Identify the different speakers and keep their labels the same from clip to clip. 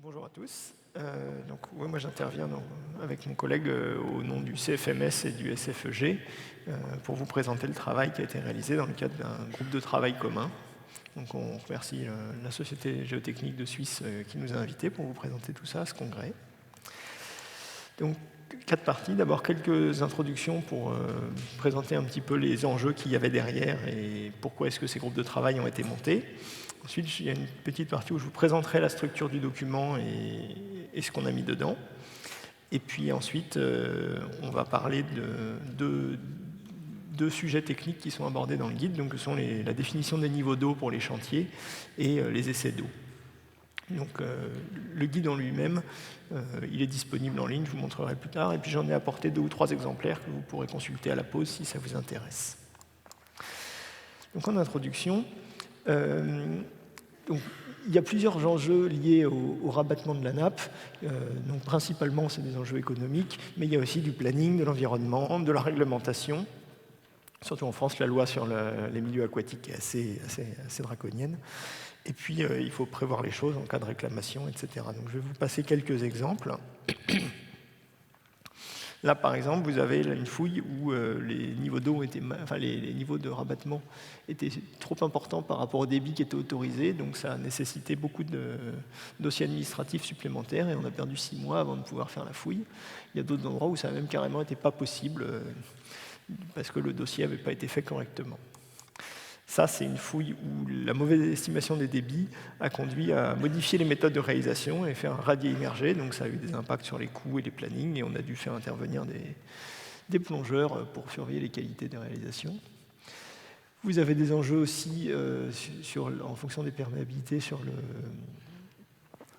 Speaker 1: Bonjour à tous. Moi j'interviens avec mon collègue au nom du CFMS et du SFEG pour vous présenter le travail qui a été réalisé dans le cadre d'un groupe de travail commun. Donc on remercie la Société géotechnique de Suisse qui nous a invités pour vous présenter tout ça à ce congrès. Donc 4 parties. D'abord quelques introductions pour présenter un petit peu les enjeux qu'il y avait derrière et pourquoi est-ce que ces groupes de travail ont été montés. Ensuite, il y a une petite partie où je vous présenterai la structure du document et ce qu'on a mis dedans. Et puis ensuite, on va parler de deux sujets techniques qui sont abordés dans le guide, donc ce sont la définition des niveaux d'eau pour les chantiers et les essais d'eau. Donc le guide en lui-même, il est disponible en ligne, je vous montrerai plus tard, et puis j'en ai apporté 2 ou 3 exemplaires que vous pourrez consulter à la pause si ça vous intéresse. Donc en introduction, donc, il y a plusieurs enjeux liés au rabattement de la nappe. Donc, principalement, c'est des enjeux économiques, mais il y a aussi du planning, de l'environnement, de la réglementation. Surtout en France, la loi sur les milieux aquatiques est assez draconienne. Et puis, il faut prévoir les choses en cas de réclamation, etc. Donc, je vais vous passer quelques exemples. Là, par exemple, vous avez une fouille où les niveaux d'eau les niveaux de rabattement étaient trop importants par rapport au débit qui était autorisé, donc ça a nécessité beaucoup de dossiers administratifs supplémentaires et on a perdu 6 mois avant de pouvoir faire la fouille. Il y a d'autres endroits où ça n'a même carrément été pas possible parce que le dossier n'avait pas été fait correctement. Ça, c'est une fouille où la mauvaise estimation des débits a conduit à modifier les méthodes de réalisation et faire un radier immergé. Donc ça a eu des impacts sur les coûts et les plannings et on a dû faire intervenir des plongeurs pour surveiller les qualités de réalisation. Vous avez des enjeux aussi en fonction des perméabilités sur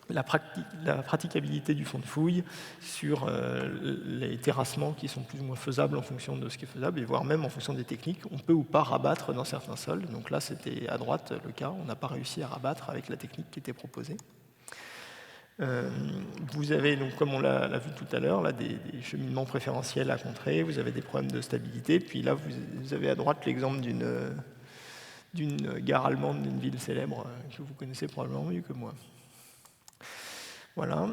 Speaker 1: la praticabilité du fond de fouille, sur les terrassements qui sont plus ou moins faisables en fonction de ce qui est faisable, et voire même en fonction des techniques. On peut ou pas rabattre dans certains sols. Donc là, c'était à droite le cas. On n'a pas réussi à rabattre avec la technique qui était proposée. Vous avez, donc, comme on l'a vu tout à l'heure, des cheminements préférentiels à contrer. Vous avez des problèmes de stabilité. Puis là, vous avez à droite l'exemple d'une gare allemande, d'une ville célèbre que vous connaissez probablement mieux que moi. Voilà.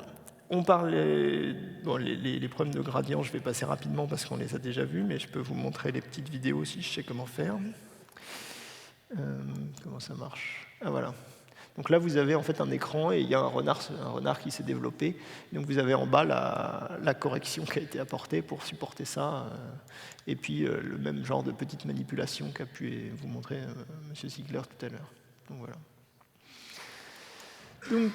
Speaker 1: On parle les problèmes de gradient, je vais passer rapidement parce qu'on les a déjà vus, mais je peux vous montrer les petites vidéos si je sais comment faire. Comment ça marche? Ah voilà. Donc là, vous avez en fait un écran et il y a un renard qui s'est développé. Donc vous avez en bas la correction qui a été apportée pour supporter ça. Et puis le même genre de petite manipulation qu'a pu vous montrer M. Ziegler tout à l'heure. Donc voilà. Donc,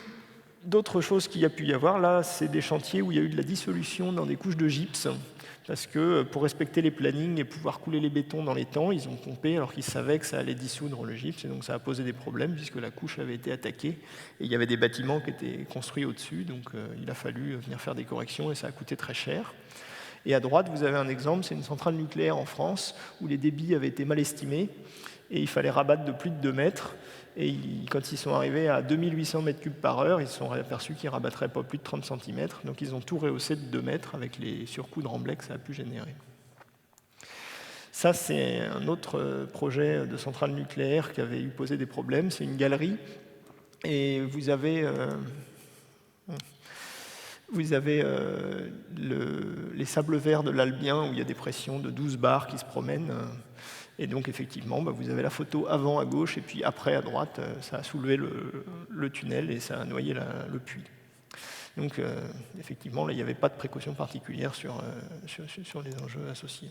Speaker 1: d'autres choses qu'il y a pu y avoir, là, c'est des chantiers où il y a eu de la dissolution dans des couches de gypse, parce que pour respecter les plannings et pouvoir couler les bétons dans les temps, ils ont pompé alors qu'ils savaient que ça allait dissoudre le gypse, et donc ça a posé des problèmes puisque la couche avait été attaquée, et il y avait des bâtiments qui étaient construits au-dessus, donc il a fallu venir faire des corrections, et ça a coûté très cher. Et à droite, vous avez un exemple, c'est une centrale nucléaire en France, où les débits avaient été mal estimés, et il fallait rabattre de plus de 2 mètres, et quand ils sont arrivés à 2800 mètres cubes par heure, ils se sont aperçus qu'ils ne rabattraient pas plus de 30 cm, donc ils ont tout rehaussé de 2 mètres avec les surcoûts de remblai que ça a pu générer. Ça, c'est un autre projet de centrale nucléaire qui avait eu posé des problèmes, c'est une galerie, et vous avez les sables verts de l'Albien où il y a des pressions de 12 bars qui se promènent. Et donc, effectivement, vous avez la photo avant à gauche et puis après à droite, ça a soulevé le tunnel et ça a noyé le puits. Donc, effectivement, là, il n'y avait pas de précaution particulière sur les enjeux associés.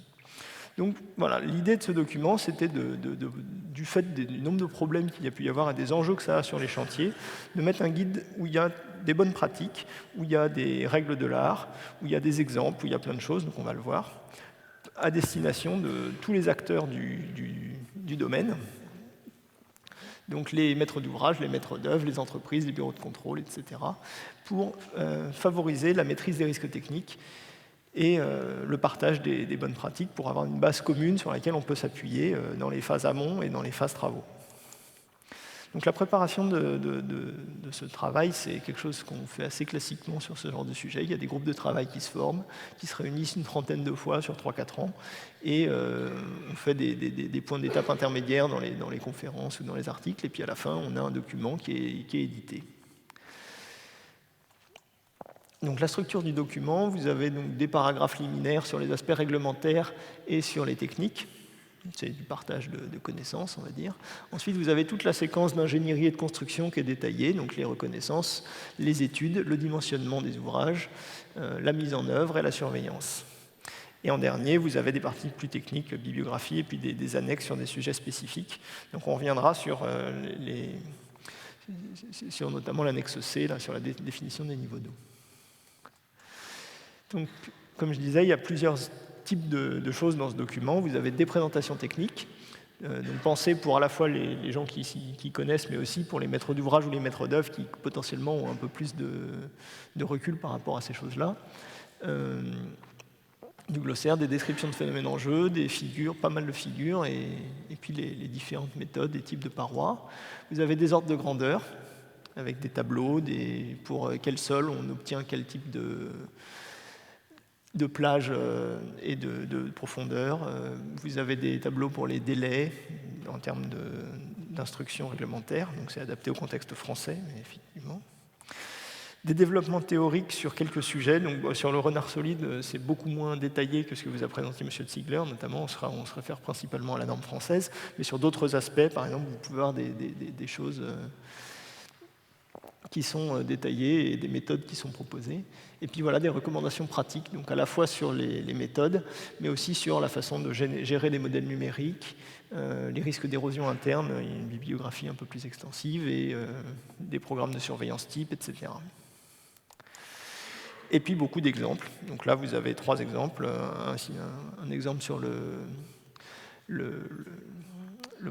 Speaker 1: Donc, voilà, l'idée de ce document, c'était du fait du nombre de problèmes qu'il y a pu y avoir et des enjeux que ça a sur les chantiers, de mettre un guide où il y a des bonnes pratiques, où il y a des règles de l'art, où il y a des exemples, où il y a plein de choses, donc on va le voir, à destination de tous les acteurs du domaine, donc les maîtres d'ouvrage, les maîtres d'œuvre, les entreprises, les bureaux de contrôle, etc., pour favoriser la maîtrise des risques techniques et le partage des bonnes pratiques pour avoir une base commune sur laquelle on peut s'appuyer dans les phases amont et dans les phases travaux. Donc la préparation de ce travail, c'est quelque chose qu'on fait assez classiquement sur ce genre de sujet. Il y a des groupes de travail qui se forment, qui se réunissent une trentaine de fois sur 3-4 ans, et on fait des points d'étape intermédiaires dans les conférences ou dans les articles, et puis à la fin, on a un document qui est édité. Donc la structure du document, vous avez donc des paragraphes liminaires sur les aspects réglementaires et sur les techniques. C'est du partage de connaissances, on va dire. Ensuite, vous avez toute la séquence d'ingénierie et de construction qui est détaillée, donc les reconnaissances, les études, le dimensionnement des ouvrages, la mise en œuvre et la surveillance. Et en dernier, vous avez des parties plus techniques, bibliographie, et puis des annexes sur des sujets spécifiques. Donc on reviendra sur, sur notamment l'annexe C, là, sur la définition des niveaux d'eau. Donc, comme je disais, il y a plusieurs types de choses dans ce document. Vous avez des présentations techniques, donc pensées pour à la fois les gens qui connaissent, mais aussi pour les maîtres d'ouvrage ou les maîtres d'œuvre qui potentiellement ont un peu plus de recul par rapport à ces choses-là. Du glossaire, des descriptions de phénomènes en jeu, des figures, pas mal de figures, et puis les différentes méthodes, des types de parois. Vous avez des ordres de grandeur, avec des tableaux, pour quel sol on obtient quel type de plage et de profondeur. Vous avez des tableaux pour les délais en termes d'instructions réglementaires, donc c'est adapté au contexte français, mais effectivement. Des développements théoriques sur quelques sujets. Donc, sur le renard solide, c'est beaucoup moins détaillé que ce que vous a présenté M. Ziegler, notamment on se réfère principalement à la norme française, mais sur d'autres aspects, par exemple, vous pouvez avoir des choses qui sont détaillées et des méthodes qui sont proposées. Et puis voilà, des recommandations pratiques, donc à la fois sur les méthodes, mais aussi sur la façon de gérer des modèles numériques, les risques d'érosion interne, il y a une bibliographie un peu plus extensive, et des programmes de surveillance type, etc. Et puis beaucoup d'exemples. Donc là, vous avez 3 exemples. Un exemple sur le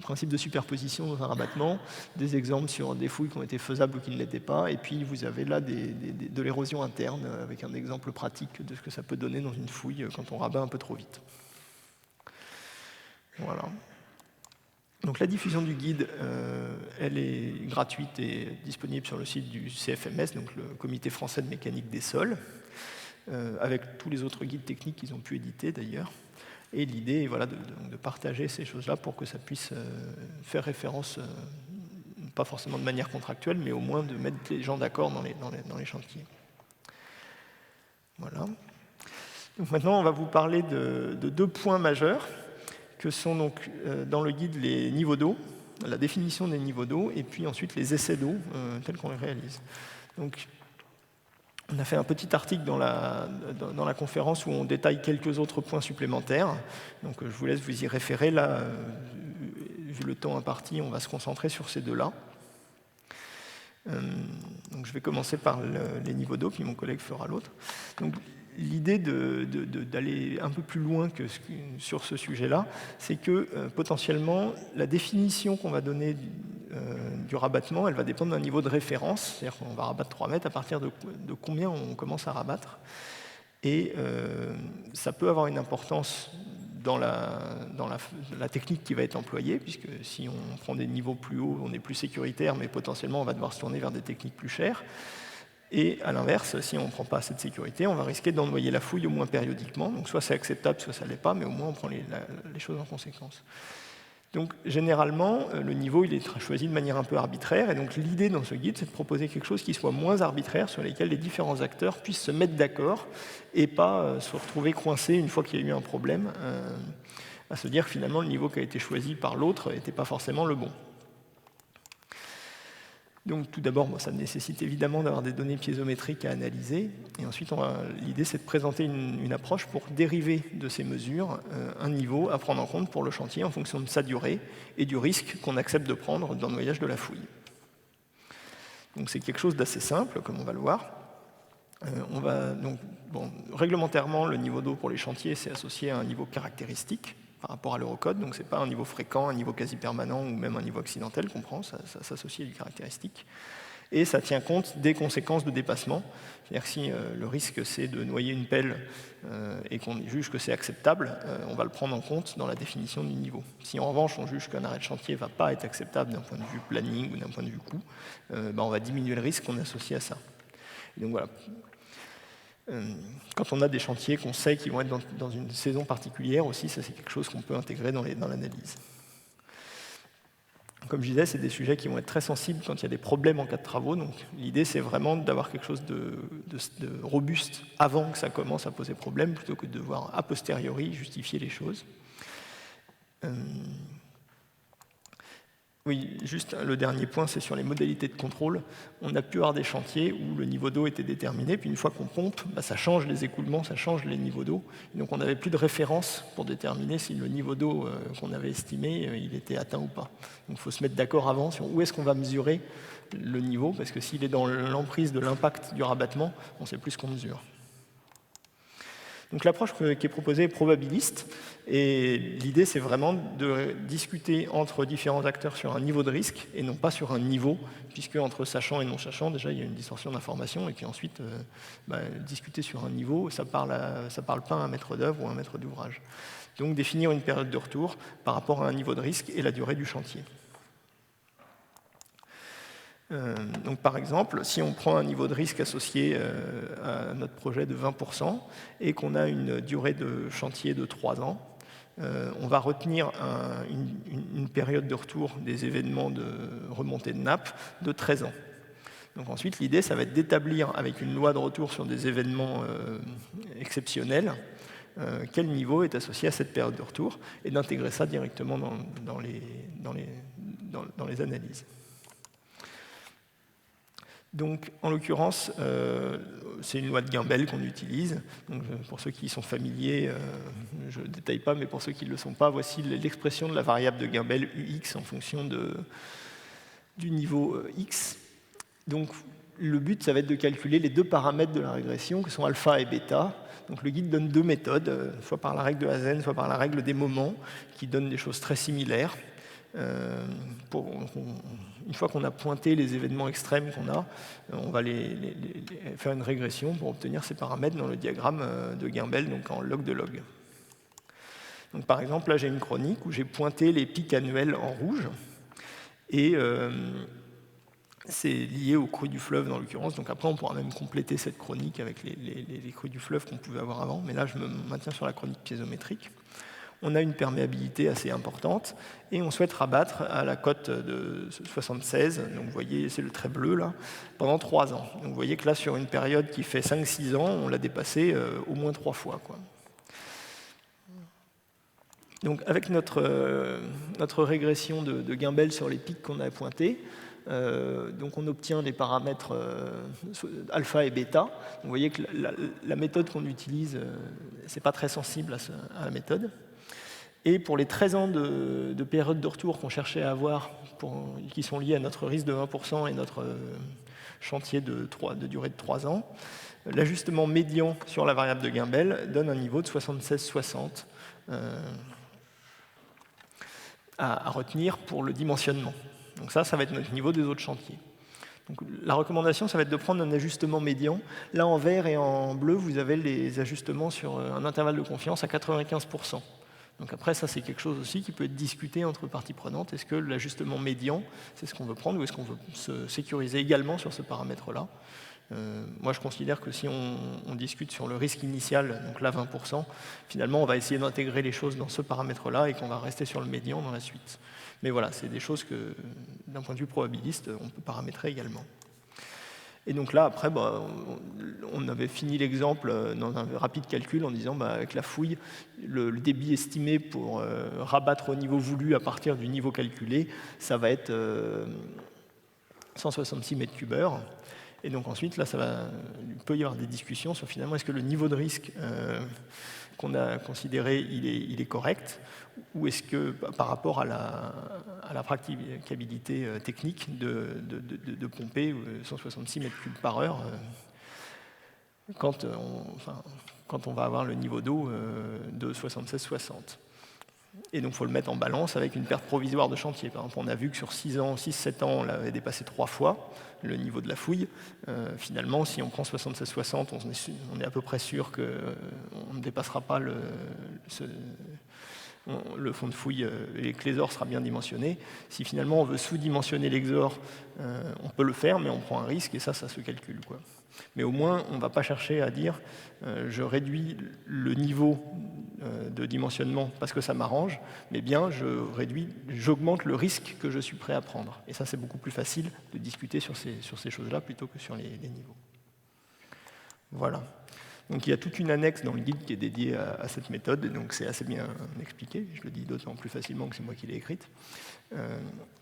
Speaker 1: principe de superposition dans un rabattement, des exemples sur des fouilles qui ont été faisables ou qui ne l'étaient pas, et puis vous avez là de l'érosion interne, avec un exemple pratique de ce que ça peut donner dans une fouille quand on rabat un peu trop vite. Voilà. Donc la diffusion du guide, elle est gratuite et disponible sur le site du CFMS, donc le Comité français de mécanique des sols, avec tous les autres guides techniques qu'ils ont pu éditer d'ailleurs. Et l'idée est voilà, de partager ces choses-là pour que ça puisse faire référence, pas forcément de manière contractuelle, mais au moins de mettre les gens d'accord dans les chantiers. Voilà. Donc maintenant, on va vous parler de 2 points majeurs, que sont donc dans le guide les niveaux d'eau, la définition des niveaux d'eau, et puis ensuite les essais d'eau tels qu'on les réalise. Donc, on a fait un petit article dans la conférence où on détaille quelques autres points supplémentaires. Donc je vous laisse vous y référer. Là, vu le temps imparti, on va se concentrer sur ces 2-là. Donc je vais commencer par les niveaux d'eau, puis mon collègue fera l'autre. Donc l'idée d'aller un peu plus loin que sur ce sujet-là, c'est que potentiellement, la définition qu'on va donner du rabattement, elle va dépendre d'un niveau de référence, c'est-à-dire qu'on va rabattre 3 mètres, à partir de combien on commence à rabattre. Et ça peut avoir une importance dans la technique qui va être employée, puisque si on prend des niveaux plus hauts, on est plus sécuritaire, mais potentiellement on va devoir se tourner vers des techniques plus chères. Et à l'inverse, si on ne prend pas assez de sécurité, on va risquer d'ennoyer la fouille au moins périodiquement. Donc soit c'est acceptable, soit ça ne l'est pas, mais au moins on prend les choses en conséquence. Donc généralement, le niveau il est choisi de manière un peu arbitraire, et donc l'idée dans ce guide, c'est de proposer quelque chose qui soit moins arbitraire, sur lequel les différents acteurs puissent se mettre d'accord, et pas se retrouver coincés une fois qu'il y a eu un problème, à se dire que finalement le niveau qui a été choisi par l'autre n'était pas forcément le bon. Donc tout d'abord, ça nécessite évidemment d'avoir des données piézométriques à analyser. Et ensuite, l'idée, c'est de présenter une approche pour dériver de ces mesures un niveau à prendre en compte pour le chantier en fonction de sa durée et du risque qu'on accepte de prendre dans le voyage de la fouille. Donc c'est quelque chose d'assez simple, comme on va le voir. Réglementairement, le niveau d'eau pour les chantiers, c'est associé à un niveau caractéristique par rapport à l'Eurocode, donc ce n'est pas un niveau fréquent, un niveau quasi permanent ou même un niveau accidentel qu'on prend, ça s'associe à du caractéristique. Et ça tient compte des conséquences de dépassement. C'est-à-dire que si le risque c'est de noyer une pelle et qu'on juge que c'est acceptable, on va le prendre en compte dans la définition du niveau. Si en revanche on juge qu'un arrêt de chantier ne va pas être acceptable d'un point de vue planning ou d'un point de vue coût, on va diminuer le risque qu'on associe à ça. Et donc voilà. Quand on a des chantiers qu'on sait qu'ils vont être dans une saison particulière aussi, ça c'est quelque chose qu'on peut intégrer dans l'analyse. Comme je disais, c'est des sujets qui vont être très sensibles quand il y a des problèmes en cas de travaux. Donc l'idée, c'est vraiment d'avoir quelque chose de robuste avant que ça commence à poser problème, plutôt que de devoir a posteriori justifier les choses. Oui, juste le dernier point, c'est sur les modalités de contrôle. On a pu avoir des chantiers où le niveau d'eau était déterminé, puis une fois qu'on pompe, ça change les écoulements, ça change les niveaux d'eau. Donc on n'avait plus de référence pour déterminer si le niveau d'eau qu'on avait estimé, il était atteint ou pas. Donc il faut se mettre d'accord avant sur où est-ce qu'on va mesurer le niveau, parce que s'il est dans l'emprise de l'impact du rabattement, on ne sait plus ce qu'on mesure. Donc l'approche qui est proposée est probabiliste, et l'idée c'est vraiment de discuter entre différents acteurs sur un niveau de risque, et non pas sur un niveau, puisque entre sachant et non sachant, déjà il y a une distorsion d'information, et puis ensuite, discuter sur un niveau, ça parle pas à un maître d'œuvre ou à un maître d'ouvrage. Donc définir une période de retour par rapport à un niveau de risque et la durée du chantier. Donc par exemple, si on prend un niveau de risque associé à notre projet de 20% et qu'on a une durée de chantier de 3 ans, on va retenir une période de retour des événements de remontée de nappe de 13 ans. Donc ensuite, l'idée, ça va être d'établir avec une loi de retour sur des événements exceptionnels quel niveau est associé à cette période de retour et d'intégrer ça directement dans les analyses. Donc, en l'occurrence, c'est une loi de Guimbel qu'on utilise. Donc, pour ceux qui sont familiers, je ne détaille pas, mais pour ceux qui ne le sont pas, voici l'expression de la variable de Guimbel UX en fonction du niveau X. Donc, le but, ça va être de calculer les deux paramètres de la régression, qui sont alpha et bêta. Donc, le guide donne deux méthodes, soit par la règle de Hazen, soit par la règle des moments, qui donnent des choses très similaires. Une fois qu'on a pointé les événements extrêmes qu'on a, on va faire une régression pour obtenir ces paramètres dans le diagramme de Guimbel, donc en log de log. Donc, par exemple, là j'ai une chronique où j'ai pointé les pics annuels en rouge, et c'est lié aux crues du fleuve dans l'occurrence, donc après on pourra même compléter cette chronique avec les crues du fleuve qu'on pouvait avoir avant, mais là je me maintiens sur la chronique piézométrique. On a une perméabilité assez importante, et on souhaite rabattre à la cote de 76, donc vous voyez, c'est le trait bleu là, pendant 3 ans. Donc vous voyez que là, sur une période qui fait 5-6 ans, on l'a dépassé au moins 3 fois, quoi. Donc avec notre régression de Guimbel sur les pics qu'on a pointés, donc on obtient des paramètres alpha et bêta. Donc vous voyez que la méthode qu'on utilise, c'est pas très sensible à la méthode. Et pour les 13 ans de période de retour qu'on cherchait à avoir, qui sont liés à notre risque de 20% et notre chantier de durée de 3 ans, l'ajustement médian sur la variable de Guimbel donne un niveau de 76,60 à retenir pour le dimensionnement. Donc ça va être notre niveau des autres chantiers. Donc la recommandation, ça va être de prendre un ajustement médian. Là, en vert et en bleu, vous avez les ajustements sur un intervalle de confiance à 95%. Donc après, ça, c'est quelque chose aussi qui peut être discuté entre parties prenantes. Est-ce que l'ajustement médian, c'est ce qu'on veut prendre, ou est-ce qu'on veut se sécuriser également sur ce paramètre-là? Moi, je considère que si on discute sur le risque initial, donc là 20%, finalement, on va essayer d'intégrer les choses dans ce paramètre-là et qu'on va rester sur le médian dans la suite. Mais voilà, c'est des choses que, d'un point de vue probabiliste, on peut paramétrer également. Et donc là, après, on avait fini l'exemple dans un rapide calcul en disant, avec la fouille, le débit estimé pour rabattre au niveau voulu à partir du niveau calculé, ça va être 166 mètres cubes heure. Et donc ensuite, là, il peut y avoir des discussions sur finalement, est-ce que le niveau de risque qu'on a considéré, il est correct, ou est-ce que par rapport à la praticabilité technique de pomper 166 mètres cubes par heure quand on va avoir le niveau d'eau de 76-60. Et donc il faut le mettre en balance avec une perte provisoire de chantier. Par exemple, on a vu que sur 6-7 ans, on l'avait dépassé 3 fois, le niveau de la fouille. Finalement, si on prend 76-60, on est à peu près sûr qu'on ne dépassera pas le fond de fouille avec l'EXOR sera bien dimensionné. Si finalement on veut sous-dimensionner l'EXOR, on peut le faire, mais on prend un risque et ça se calcule, quoi. Mais au moins, on ne va pas chercher à dire je réduis le niveau de dimensionnement parce que ça m'arrange, mais bien j'augmente le risque que je suis prêt à prendre. Et ça, c'est beaucoup plus facile de discuter sur ces choses-là plutôt que sur les niveaux. Voilà. Donc il y a toute une annexe dans le guide qui est dédiée à cette méthode, et donc c'est assez bien expliqué. Je le dis d'autant plus facilement que c'est moi qui l'ai écrite.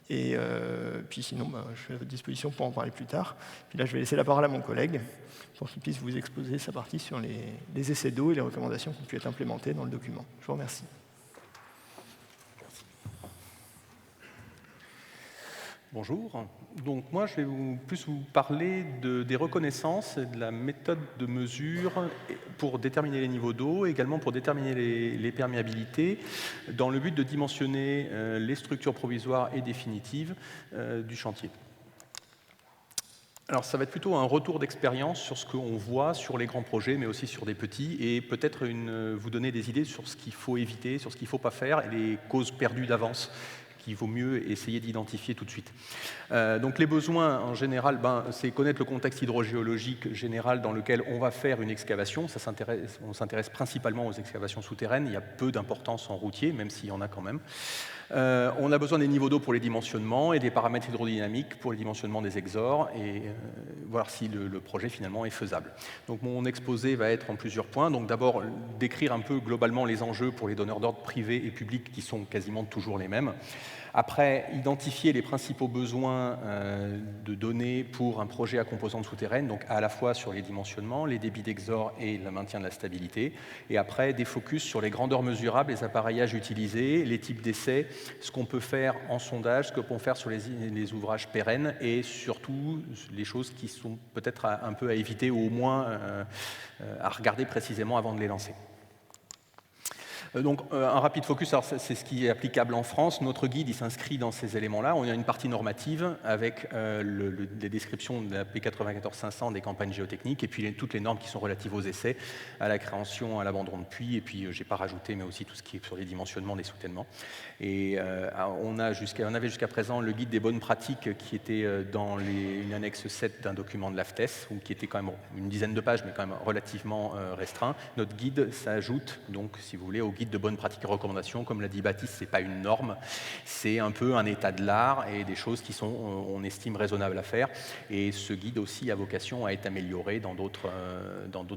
Speaker 1: Puis sinon, je suis à votre disposition pour en parler plus tard. Puis là, je vais laisser la parole à mon collègue pour qu'il puisse vous exposer sa partie sur les essais d'eau et les recommandations qui ont pu être implémentées dans le document. Je vous remercie.
Speaker 2: Bonjour. Donc moi, je vais plus vous parler des reconnaissances et de la méthode de mesure pour déterminer les niveaux d'eau, et également pour déterminer les perméabilités, dans le but de dimensionner les structures provisoires et définitives du chantier. Alors ça va être plutôt un retour d'expérience sur ce qu'on voit sur les grands projets, mais aussi sur des petits, et peut-être vous donner des idées sur ce qu'il faut éviter, sur ce qu'il ne faut pas faire, et les causes perdues d'avance qu'il vaut mieux essayer d'identifier tout de suite. Donc les besoins, en général, c'est connaître le contexte hydrogéologique général dans lequel on va faire une excavation. On s'intéresse principalement aux excavations souterraines. Il y a peu d'importance en routier, même s'il y en a quand même. On a besoin des niveaux d'eau pour les dimensionnements et des paramètres hydrodynamiques pour le dimensionnement des exors et voir si le projet finalement est faisable. Donc mon exposé va être en plusieurs points. Donc d'abord, décrire un peu globalement les enjeux pour les donneurs d'ordre privés et publics qui sont quasiment toujours les mêmes. Après, identifier les principaux besoins de données pour un projet à composante souterraine, donc à la fois sur les dimensionnements, les débits d'exor et le maintien de la stabilité. Et après, des focus sur les grandeurs mesurables, les appareillages utilisés, les types d'essais, ce qu'on peut faire en sondage, ce qu'on peut faire sur les ouvrages pérennes et surtout les choses qui sont peut-être un peu à éviter ou au moins à regarder précisément avant de les lancer. Donc un rapide focus, c'est ce qui est applicable en France. Notre guide il s'inscrit dans ces éléments-là. On a une partie normative avec les descriptions de la P94500 des campagnes géotechniques et puis toutes les normes qui sont relatives aux essais, à la création, à l'abandon de puits et puis j'ai pas rajouté mais aussi tout ce qui est sur les dimensionnements des soutènements. Et on avait jusqu'à présent le guide des bonnes pratiques qui était dans une annexe 7 d'un document de l'AFTES, qui était quand même une dizaine de pages mais quand même relativement restreint. Notre guide s'ajoute donc, si vous voulez, au guide de bonnes pratiques et recommandations. Comme l'a dit Baptiste, ce n'est pas une norme, c'est un peu un état de l'art et des choses qui sont, on estime, raisonnables à faire. Et ce guide aussi a vocation à être amélioré dans d'autres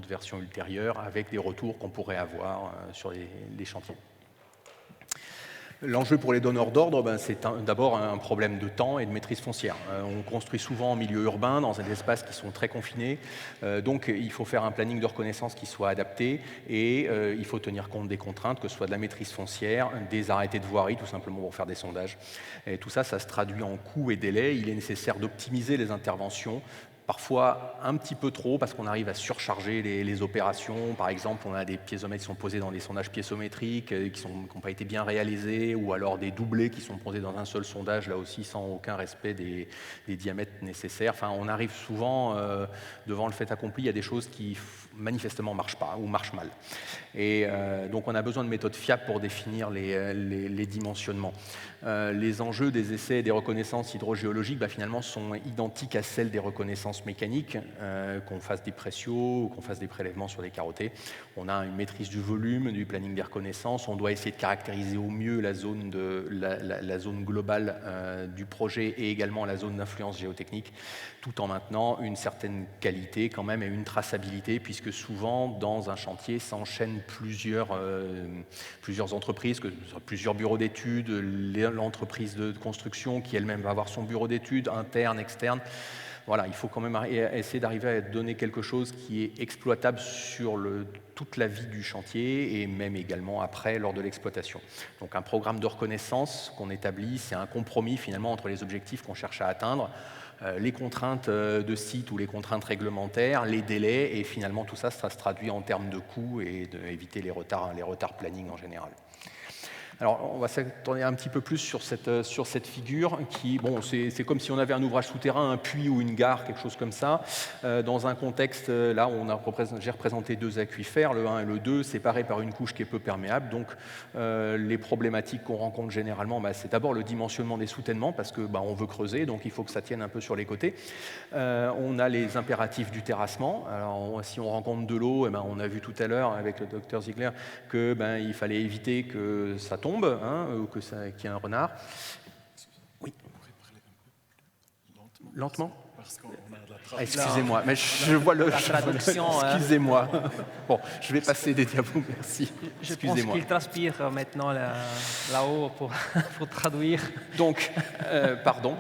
Speaker 2: versions ultérieures avec des retours qu'on pourrait avoir sur les chantiers. L'enjeu pour les donneurs d'ordre, c'est d'abord un problème de temps et de maîtrise foncière. On construit souvent en milieu urbain, dans des espaces qui sont très confinés, donc il faut faire un planning de reconnaissance qui soit adapté et il faut tenir compte des contraintes, que ce soit de la maîtrise foncière, des arrêtés de voirie, tout simplement pour faire des sondages. Et tout ça, ça se traduit en coûts et délais. Il est nécessaire d'optimiser les interventions, parfois un petit peu trop parce qu'on arrive à surcharger les opérations. Par exemple, on a des piézomètres qui sont posés dans des sondages piézométriques qui n'ont pas été bien réalisés, ou alors des doublés qui sont posés dans un seul sondage, là aussi sans aucun respect des diamètres nécessaires. Enfin, on arrive souvent devant le fait accompli, il y a des choses qui manifestement ne marchent pas ou marchent mal. Et donc on a besoin de méthodes fiables pour définir les dimensionnements. Les enjeux des essais et des reconnaissances hydrogéologiques finalement sont identiques à celles des reconnaissances mécaniques, qu'on fasse des pressiaux ou qu'on fasse des prélèvements sur des carottés. On a une maîtrise du volume, du planning des reconnaissances, on doit essayer de caractériser au mieux la zone globale du projet et également la zone d'influence géotechnique, tout en maintenant une certaine qualité quand même et une traçabilité, puisque souvent dans un chantier s'enchaînent plusieurs entreprises, plusieurs bureaux d'études, l'entreprise de construction qui elle-même va avoir son bureau d'études, interne, externe. Voilà, il faut quand même essayer d'arriver à donner quelque chose qui est exploitable sur toute la vie du chantier et même également après, lors de l'exploitation. Donc un programme de reconnaissance qu'on établit, c'est un compromis finalement entre les objectifs qu'on cherche à atteindre, les contraintes de site ou les contraintes réglementaires, les délais, et finalement tout ça, ça se traduit en termes de coûts et d'éviter les retards planning en général. Alors, on va s'attarder un petit peu plus sur cette figure qui, bon, c'est comme si on avait un ouvrage souterrain, un puits ou une gare, quelque chose comme ça, dans un contexte, là, j'ai représenté deux aquifères, le 1 et le 2, séparés par une couche qui est peu perméable. Donc, les problématiques qu'on rencontre généralement, c'est d'abord le dimensionnement des soutènements, parce que on veut creuser, donc il faut que ça tienne un peu sur les côtés. On a les impératifs du terrassement. Alors, si on rencontre de l'eau, on a vu tout à l'heure avec le docteur Ziegler qu'il fallait éviter que ça tombe, ou qu'il y ait un renard. Oui. Lentement. Parce qu'on a de la excusez-moi, mais je vois la traduction. Excusez-moi. Bon, je vais passer des diapos, merci.
Speaker 3: Je pense qu'il transpire maintenant là-haut pour traduire.
Speaker 2: Donc, pardon.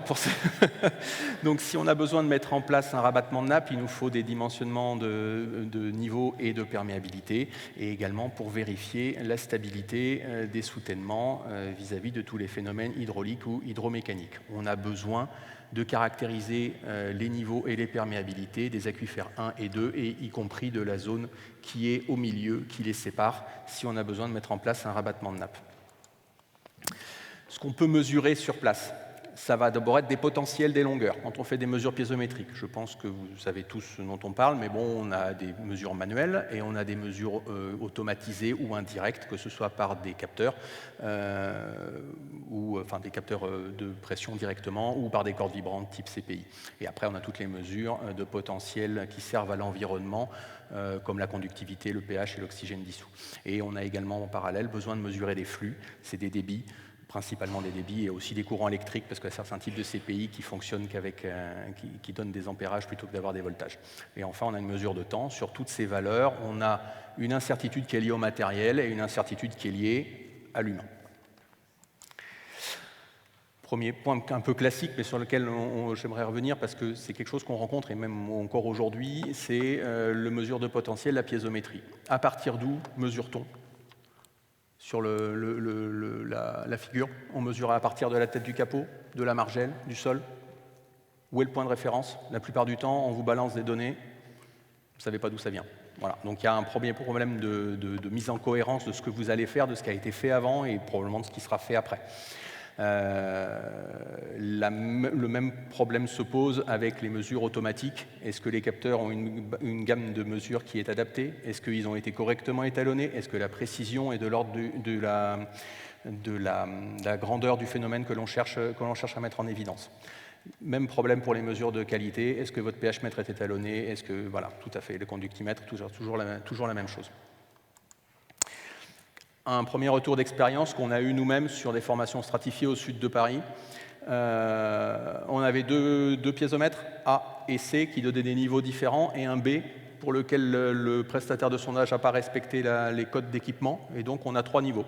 Speaker 2: Donc, si on a besoin de mettre en place un rabattement de nappe, il nous faut des dimensionnements de niveau et de perméabilité, et également pour vérifier la stabilité des soutènements vis-à-vis de tous les phénomènes hydrauliques ou hydromécaniques. On a besoin de caractériser les niveaux et les perméabilités des aquifères 1 et 2, et y compris de la zone qui est au milieu, qui les sépare, si on a besoin de mettre en place un rabattement de nappe. Ce qu'on peut mesurer sur place, ça va d'abord être des potentiels des longueurs, quand on fait des mesures piézométriques. Je pense que vous savez tous ce dont on parle, mais bon, on a des mesures manuelles et on a des mesures automatisées ou indirectes, que ce soit par des capteurs, enfin des capteurs de pression directement, ou par des cordes vibrantes type CPI. Et après, on a toutes les mesures de potentiel qui servent à l'environnement, comme la conductivité, le pH et l'oxygène dissous. Et on a également en parallèle besoin de mesurer des flux, c'est des débits, principalement des débits et aussi des courants électriques, parce qu'il y a certains types de CPI qui fonctionnent qui donnent des ampérages plutôt que d'avoir des voltages. Et enfin, on a une mesure de temps. Sur toutes ces valeurs, on a une incertitude qui est liée au matériel et une incertitude qui est liée à l'humain. Premier point un peu classique, mais sur lequel j'aimerais revenir, parce que c'est quelque chose qu'on rencontre, et même encore aujourd'hui, c'est le mesure de potentiel, la piézométrie. À partir d'où mesure-t-on ? Sur la figure, on mesure à partir de la tête du capot, de la margelle, du sol. Où est le point de référence? La plupart du temps, on vous balance des données, vous ne savez pas d'où ça vient. Voilà. Donc il y a un premier problème de mise en cohérence de ce que vous allez faire, de ce qui a été fait avant et probablement de ce qui sera fait après. Le même problème se pose avec les mesures automatiques. Est-ce que les capteurs ont une gamme de mesures qui est adaptée? Est-ce qu'ils ont été correctement étalonnés? Est-ce que la précision est de l'ordre de la grandeur du phénomène que l'on cherche à mettre en évidence? Même problème pour les mesures de qualité. Est-ce que votre pH-mètre est étalonné? Est-ce que, voilà, tout à fait, le conductimètre, toujours la même chose. Un premier retour d'expérience qu'on a eu nous-mêmes sur des formations stratifiées au sud de Paris. On avait deux piézomètres, A et C, qui donnaient des niveaux différents, et un B, pour lequel le prestataire de sondage n'a pas respecté les codes d'équipement, et donc on a 3 niveaux.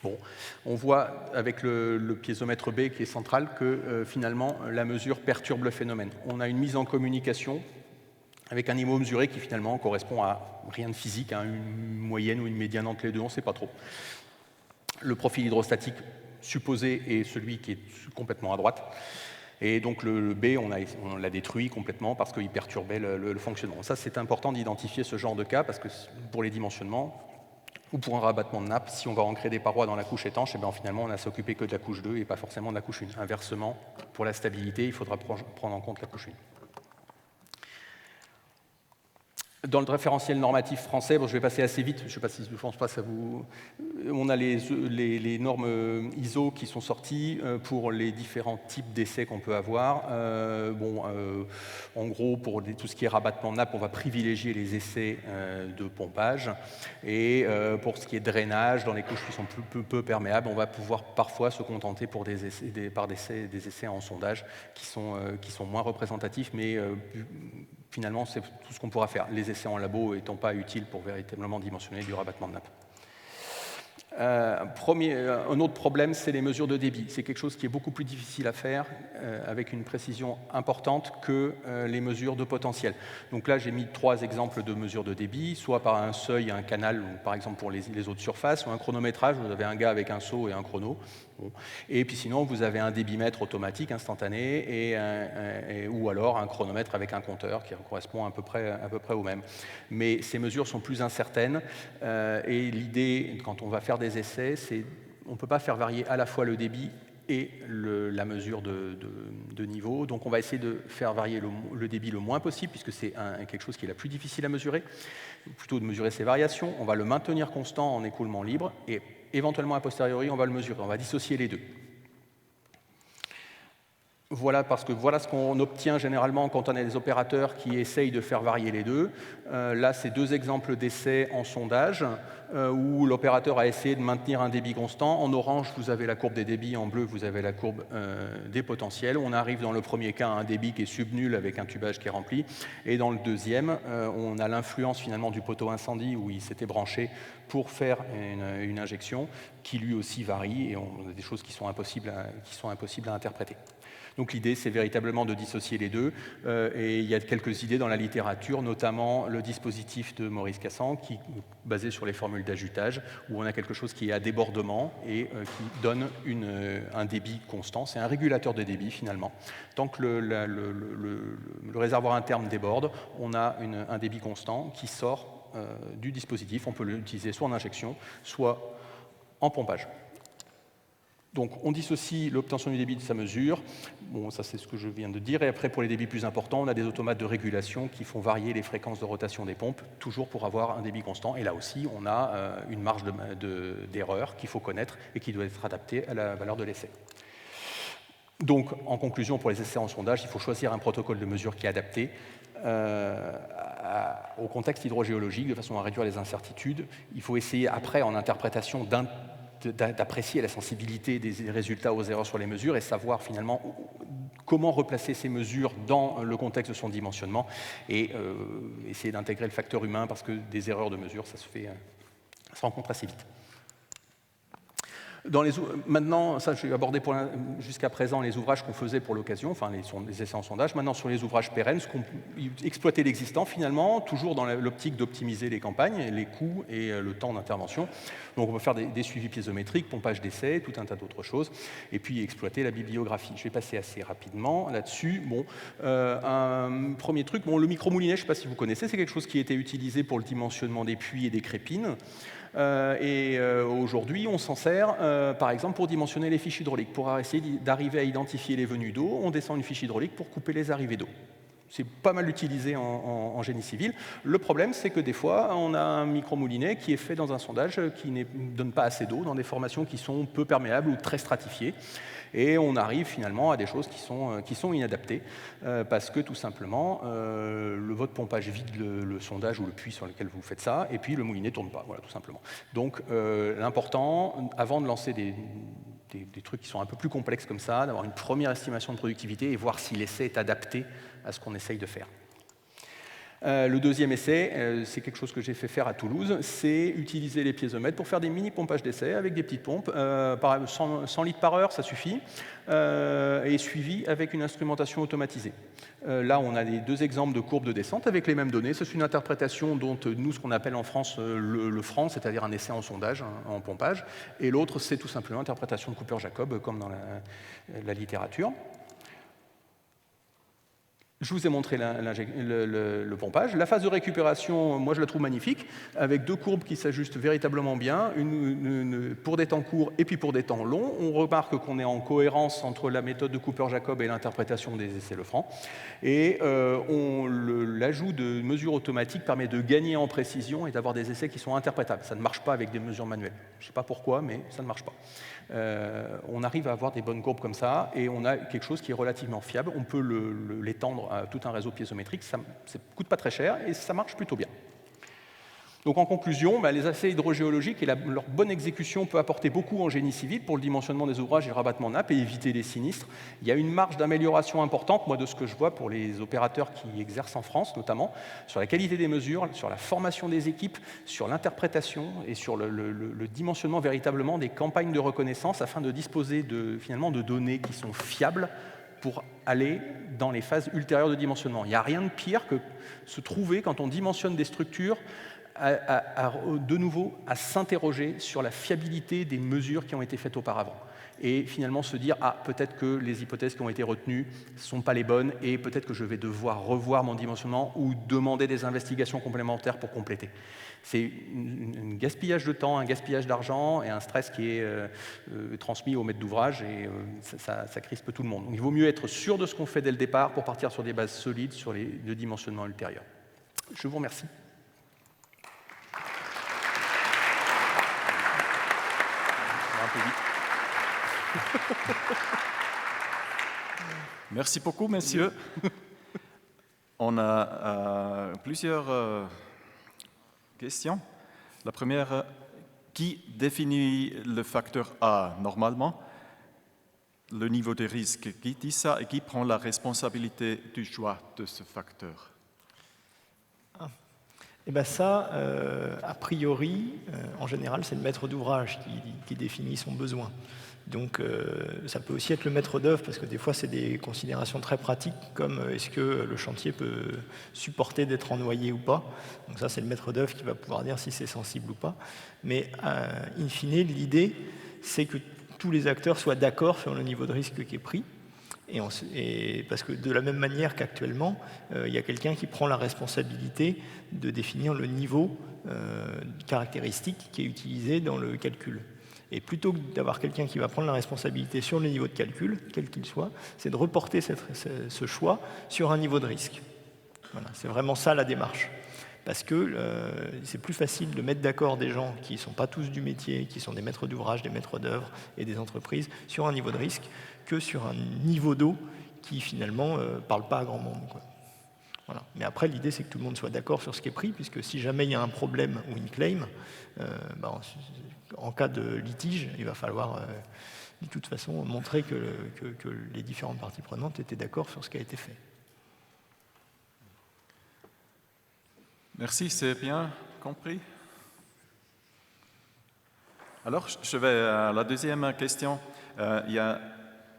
Speaker 2: Bon, on voit avec le piézomètre B, qui est central, que finalement la mesure perturbe le phénomène. On a une mise en communication avec un niveau mesuré qui finalement correspond à rien de physique, à une moyenne ou une médiane entre les deux, on ne sait pas trop. Le profil hydrostatique supposé est celui qui est complètement à droite, et donc le B, on l'a détruit complètement parce qu'il perturbait le fonctionnement. Ça, c'est important d'identifier ce genre de cas, parce que pour les dimensionnements, ou pour un rabattement de nappe, si on va ancrer des parois dans la couche étanche, finalement on n'a s'occupé que de la couche 2 et pas forcément de la couche 1. Inversement, pour la stabilité, il faudra prendre en compte la couche 1. Dans le référentiel normatif français, je vais passer assez vite, je ne pense pas ça vous... On a les normes ISO qui sont sorties pour les différents types d'essais qu'on peut avoir. En gros, pour tout ce qui est rabattement de nappe, on va privilégier les essais de pompage. Et pour ce qui est drainage, dans les couches qui sont peu perméables, on va pouvoir parfois se contenter pour des essais en sondage qui sont moins représentatifs, mais finalement, c'est tout ce qu'on pourra faire. Les essais en labo étant pas utiles pour véritablement dimensionner du rabattement de nappe. Un autre problème, c'est les mesures de débit. C'est quelque chose qui est beaucoup plus difficile à faire avec une précision importante que les mesures de potentiel. Donc là, j'ai mis 3 exemples de mesures de débit, soit par un seuil, un canal, ou par exemple pour les eaux de surface, ou un chronométrage. Vous avez un gars avec un seau et un chrono. Bon. Et puis sinon, vous avez un débitmètre automatique, instantané, ou alors un chronomètre avec un compteur qui correspond à peu près au même. Mais ces mesures sont plus incertaines, et l'idée, quand on va faire des essais, c'est on ne peut pas faire varier à la fois le débit et la mesure de niveau. Donc on va essayer de faire varier le débit le moins possible, puisque c'est quelque chose qui est la plus difficile à mesurer, plutôt de mesurer ces variations. On va le maintenir constant en écoulement libre, et éventuellement a posteriori, on va le mesurer. On va dissocier les deux. Voilà, parce que voilà ce qu'on obtient généralement quand on a des opérateurs qui essayent de faire varier les deux. Là, c'est 2 exemples d'essais en sondage où l'opérateur a essayé de maintenir un débit constant. En orange, vous avez la courbe des débits, en bleu, vous avez la courbe des potentiels. On arrive dans le premier cas à un débit qui est subnul avec un tubage qui est rempli. Et dans le deuxième, on a l'influence finalement du poteau incendie où il s'était branché pour faire une injection qui lui aussi varie, et on a des choses qui sont impossibles à interpréter. Donc l'idée, c'est véritablement de dissocier les deux, et il y a quelques idées dans la littérature, notamment le dispositif de Maurice Cassan, basé sur les formules d'ajutage, où on a quelque chose qui est à débordement et qui donne un débit constant. C'est un régulateur de débit, finalement. Tant que le réservoir interne déborde, on a un débit constant qui sort du dispositif. On peut l'utiliser soit en injection, soit en pompage. Donc, on dissocie l'obtention du débit de sa mesure. Bon, ça, c'est ce que je viens de dire. Et après, pour les débits plus importants, on a des automates de régulation qui font varier les fréquences de rotation des pompes, toujours pour avoir un débit constant. Et là aussi, on a une marge d'erreur qu'il faut connaître et qui doit être adaptée à la valeur de l'essai. Donc, en conclusion, pour les essais en sondage, il faut choisir un protocole de mesure qui est adapté au contexte hydrogéologique, de façon à réduire les incertitudes. Il faut essayer, après, en interprétation, d'apprécier la sensibilité des résultats aux erreurs sur les mesures et savoir finalement comment replacer ces mesures dans le contexte de son dimensionnement et essayer d'intégrer le facteur humain, parce que des erreurs de mesure, ça se rencontre assez vite. Maintenant, ça j'ai abordé jusqu'à présent les ouvrages qu'on faisait pour l'occasion, enfin les essais en sondage. Maintenant, sur les ouvrages pérennes, exploiter l'existant finalement, toujours dans l'optique d'optimiser les campagnes, les coûts et le temps d'intervention. Donc on peut faire des suivis piézométriques, pompage d'essais, tout un tas d'autres choses, et puis exploiter la bibliographie. Je vais passer assez rapidement là-dessus. Bon, un premier truc, le micromoulinet, je ne sais pas si vous connaissez, c'est quelque chose qui a été utilisé pour le dimensionnement des puits et des crépines. Aujourd'hui, on s'en sert, par exemple, pour dimensionner les fiches hydrauliques. Pour essayer d'arriver à identifier les venues d'eau, on descend une fiche hydraulique pour couper les arrivées d'eau. C'est pas mal utilisé en génie civil. Le problème, c'est que des fois, on a un micromoulinet qui est fait dans un sondage qui ne donne pas assez d'eau, dans des formations qui sont peu perméables ou très stratifiées. Et on arrive finalement à des choses qui sont inadaptées, parce que tout simplement, votre pompage vide le sondage ou le puits sur lequel vous faites ça, et puis le moulinet ne tourne pas, voilà, tout simplement. Donc l'important, avant de lancer des trucs qui sont un peu plus complexes comme ça, d'avoir une première estimation de productivité et voir si l'essai est adapté à ce qu'on essaye de faire. Le deuxième essai, c'est quelque chose que j'ai fait faire à Toulouse, c'est utiliser les piézomètres pour faire des mini-pompages d'essai avec des petites pompes, 100 litres par heure, ça suffit, et suivi avec une instrumentation automatisée. Là, on a les 2 exemples de courbes de descente avec les mêmes données. C'est une interprétation dont nous, ce qu'on appelle en France le franc, c'est-à-dire un essai en sondage, en pompage, et l'autre, c'est tout simplement interprétation de Cooper-Jacob, comme dans la littérature. Je vous ai montré le pompage. La phase de récupération, moi je la trouve magnifique, avec 2 courbes qui s'ajustent véritablement bien, une pour des temps courts et puis pour des temps longs. On remarque qu'on est en cohérence entre la méthode de Cooper-Jacob et l'interprétation des essais Lefranc. Et l'ajout de mesures automatiques permet de gagner en précision et d'avoir des essais qui sont interprétables. Ça ne marche pas avec des mesures manuelles. Je ne sais pas pourquoi, mais ça ne marche pas. On arrive à avoir des bonnes courbes comme ça, et on a quelque chose qui est relativement fiable. On peut l'étendre à tout un réseau piézométrique, ça ne coûte pas très cher et ça marche plutôt bien. Donc en conclusion, les essais hydrogéologiques et leur bonne exécution peut apporter beaucoup en génie civil pour le dimensionnement des ouvrages et le rabattement nappe et éviter les sinistres. Il y a une marge d'amélioration importante, moi, de ce que je vois pour les opérateurs qui exercent en France, notamment, sur la qualité des mesures, sur la formation des équipes, sur l'interprétation et sur le dimensionnement véritablement des campagnes de reconnaissance afin de disposer finalement de données qui sont fiables pour aller dans les phases ultérieures de dimensionnement. Il n'y a rien de pire que se trouver, quand on dimensionne des structures, de nouveau à s'interroger sur la fiabilité des mesures qui ont été faites auparavant. et finalement se dire « Ah, peut-être que les hypothèses qui ont été retenues ne sont pas les bonnes et peut-être que je vais devoir revoir mon dimensionnement ou demander des investigations complémentaires pour compléter ». C'est un gaspillage de temps, un gaspillage d'argent et un stress qui est transmis au maître d'ouvrage et ça crispe tout le monde. Donc il vaut mieux être sûr de ce qu'on fait dès le départ pour partir sur des bases solides sur le dimensionnement ultérieur. Je vous remercie. Un peu vite.
Speaker 4: Merci beaucoup, messieurs. On a plusieurs questions. La première, qui définit le facteur A normalement? Le niveau de risque, qui dit ça et qui prend la responsabilité du choix de ce facteur?
Speaker 1: Et bien ça, a priori, en général, c'est le maître d'ouvrage qui définit son besoin. Donc ça peut aussi être le maître d'œuvre, parce que des fois, c'est des considérations très pratiques, comme est-ce que le chantier peut supporter d'être ennoyé ou pas. Donc ça, c'est le maître d'œuvre qui va pouvoir dire si c'est sensible ou pas. Mais in fine, l'idée, c'est que tous les acteurs soient d'accord sur le niveau de risque qui est pris. Et parce que de la même manière qu'actuellement, il y a quelqu'un qui prend la responsabilité de définir le niveau caractéristique qui est utilisé dans le calcul. Et plutôt que d'avoir quelqu'un qui va prendre la responsabilité sur le niveau de calcul, quel qu'il soit, c'est de reporter ce choix sur un niveau de risque. Voilà, c'est vraiment ça la démarche. Parce que c'est plus facile de mettre d'accord des gens qui ne sont pas tous du métier, qui sont des maîtres d'ouvrage, des maîtres d'œuvre et des entreprises, sur un niveau de risque, que sur un niveau d'eau qui finalement ne parle pas à grand monde, quoi. Voilà. Mais après, l'idée, c'est que tout le monde soit d'accord sur ce qui est pris, puisque si jamais il y a un problème ou une claim, en cas de litige, il va falloir de toute façon montrer que les différentes parties prenantes étaient d'accord sur ce qui a été fait.
Speaker 4: Merci, c'est bien compris. Alors, je vais à la deuxième question. Il y a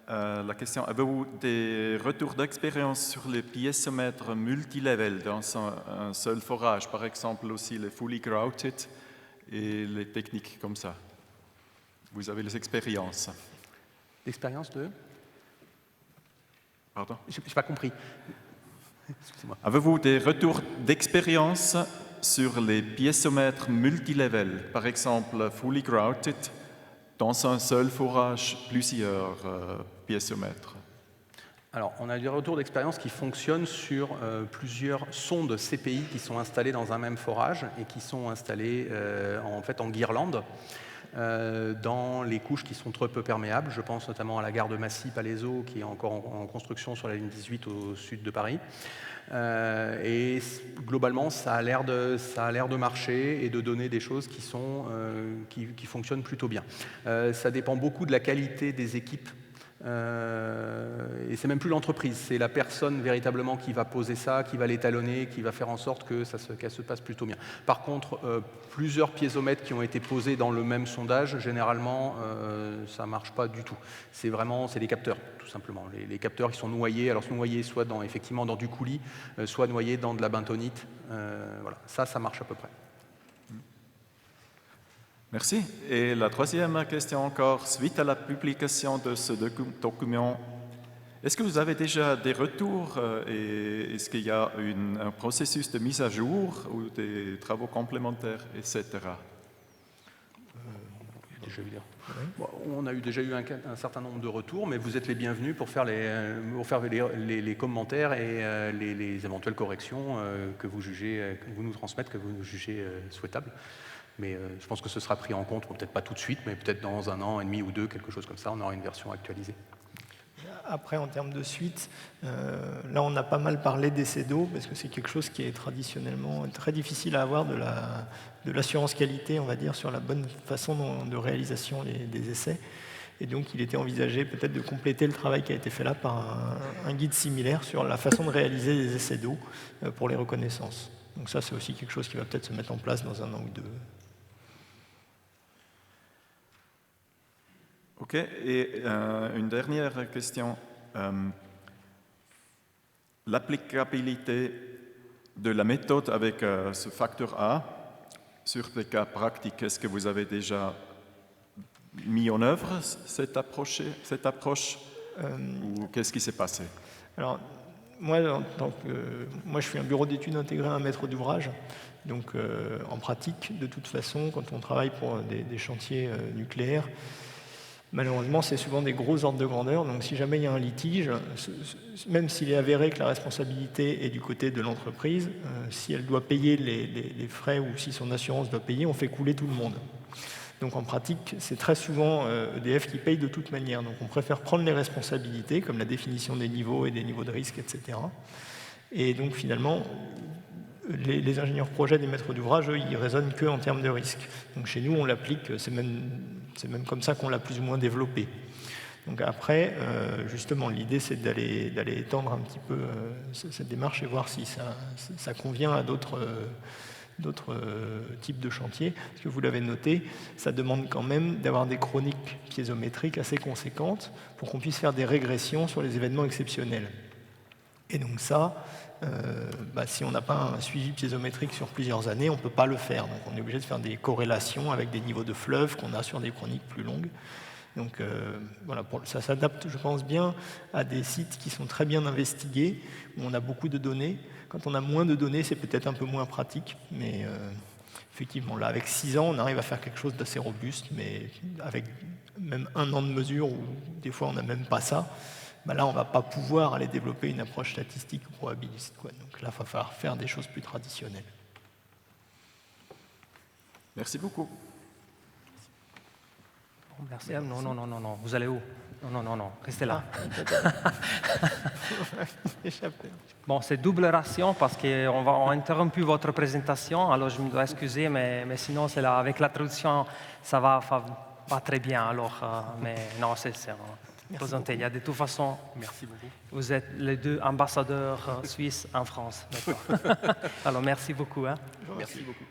Speaker 4: la question, avez-vous des retours d'expérience sur les piézomètres multilevel dans un seul forage, par exemple aussi les fully grouted et les techniques comme ça? Vous avez les expériences.
Speaker 2: L'expérience de?
Speaker 4: Pardon?
Speaker 2: Je n'ai pas compris. Excusez-moi.
Speaker 4: Avez-vous des retours d'expérience sur les piézomètres multilevel, par exemple fully grouted, dans un seul forage, plusieurs piézomètres?
Speaker 2: Alors, on a des retours d'expérience qui fonctionnent sur plusieurs sondes CPI qui sont installées dans un même forage et qui sont installées en guirlande dans les couches qui sont trop peu perméables. Je pense notamment à la gare de Massy-Palaiseau qui est encore en construction sur la ligne 18 au sud de Paris. Et globalement, ça a l'air de marcher et de donner des choses qui fonctionnent plutôt bien. Ça dépend beaucoup de la qualité des équipes. Et c'est même plus l'entreprise, c'est la personne véritablement qui va poser ça, qui va l'étalonner, qui va faire en sorte qu'elle se passe plutôt bien. Par contre, plusieurs piézomètres qui ont été posés dans le même sondage, généralement, ça ne marche pas du tout. C'est des capteurs, tout simplement. Les capteurs qui sont noyés, alors noyés soit effectivement dans du coulis, soit noyés dans de la bentonite. Voilà, ça marche à peu près.
Speaker 4: Merci. Et la troisième question encore, suite à la publication de ce document, est-ce que vous avez déjà des retours et est-ce qu'il y a un processus de mise à jour ou des travaux complémentaires, etc.
Speaker 2: Bon, on a déjà eu un certain nombre de retours, mais vous êtes les bienvenus pour faire les commentaires et les éventuelles corrections que vous nous transmettez, que vous jugez souhaitables. Mais je pense que ce sera pris en compte, peut-être pas tout de suite, mais peut-être dans 1 an et demi ou 2, quelque chose comme ça, on aura une version actualisée.
Speaker 1: Après, en termes de suite, là on a pas mal parlé d'essais d'eau, parce que c'est quelque chose qui est traditionnellement très difficile à avoir de l'assurance qualité, on va dire, sur la bonne façon de réalisation des essais. Et donc il était envisagé peut-être de compléter le travail qui a été fait là par un guide similaire sur la façon de réaliser des essais d'eau pour les reconnaissances. Donc ça, c'est aussi quelque chose qui va peut-être se mettre en place dans 1 an ou 2.
Speaker 4: OK, et une dernière question. L'applicabilité de la méthode avec ce facteur A sur des cas pratiques, est-ce que vous avez déjà mis en œuvre cette approche ou qu'est-ce qui s'est passé?
Speaker 1: Alors, moi, moi, je suis un bureau d'études intégré à un maître d'ouvrage. Donc, en pratique, de toute façon, quand on travaille pour des chantiers nucléaires, malheureusement, c'est souvent des gros ordres de grandeur. Donc, si jamais il y a un litige, même s'il est avéré que la responsabilité est du côté de l'entreprise, si elle doit payer les frais ou si son assurance doit payer, on fait couler tout le monde. Donc en pratique, c'est très souvent EDF qui paye de toute manière. Donc on préfère prendre les responsabilités, comme la définition des niveaux et des niveaux de risque, etc. Et donc finalement, les ingénieurs projet des maîtres d'ouvrage, eux, ils raisonnent que en termes de risque. Donc chez nous, on l'applique, c'est même comme ça qu'on l'a plus ou moins développé. Donc après, justement, l'idée, c'est d'aller étendre un petit peu cette démarche et voir si ça convient à d'autres types de chantiers. Parce que vous l'avez noté, ça demande quand même d'avoir des chroniques piézométriques assez conséquentes pour qu'on puisse faire des régressions sur les événements exceptionnels. Et donc ça, si on n'a pas un suivi piézométrique sur plusieurs années, on ne peut pas le faire. Donc on est obligé de faire des corrélations avec des niveaux de fleuves qu'on a sur des chroniques plus longues. Donc voilà, ça s'adapte, je pense, bien à des sites qui sont très bien investigués, où on a beaucoup de données. Quand on a moins de données, c'est peut-être un peu moins pratique, mais effectivement, là, avec 6 ans, on arrive à faire quelque chose d'assez robuste, mais avec même 1 an de mesure, où des fois on n'a même pas ça, là, on ne va pas pouvoir aller développer une approche statistique ou probabiliste, quoi. Donc là, il va falloir faire des choses plus traditionnelles.
Speaker 4: Merci beaucoup.
Speaker 3: Merci. Non, vous allez où? Non, restez là. Bon, c'est double ration parce qu'on va interrompre votre présentation, alors je me dois excuser, mais sinon, c'est là, avec la traduction, ça va pas très bien. Alors, mais non, c'est présenté. Il y a de toute façon,
Speaker 2: Merci beaucoup.
Speaker 3: vous êtes les 2 ambassadeurs suisses en France. Alors, merci beaucoup.
Speaker 2: Merci beaucoup.